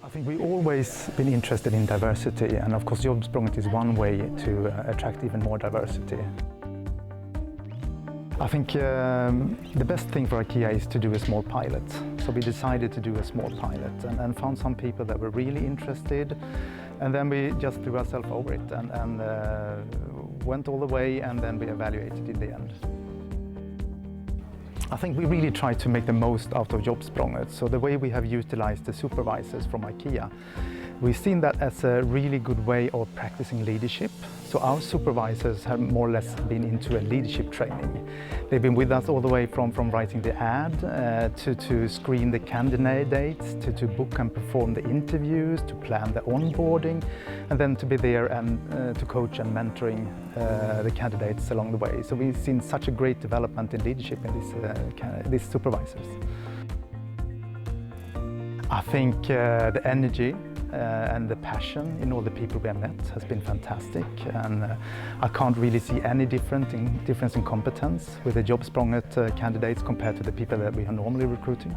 I think we've always been interested in diversity, and of course Jobbsprånget is one way to attract even more diversity. I think the best thing for IKEA is to do a small pilot. So we decided to do a small pilot and found some people that were really interested, and then we just threw ourselves over it and went all the way, and then we evaluated in the end. I think we really try to make the most out of Jobbsprånget. So the way we have utilized the supervisors from IKEA, we've seen that as a really good way of practicing leadership. So our supervisors have more or less been into a leadership training. They've been with us all the way from writing the ad, to screen the candidates, to book and perform the interviews, to plan the onboarding, and then to be there and to coach and mentoring the candidates along the way. So we've seen such a great development in leadership in these supervisors. I think the energy and the passion in all the people we have met has been fantastic, and I can't really see any difference in competence with the Jobbsprånget candidates compared to the people that we are normally recruiting.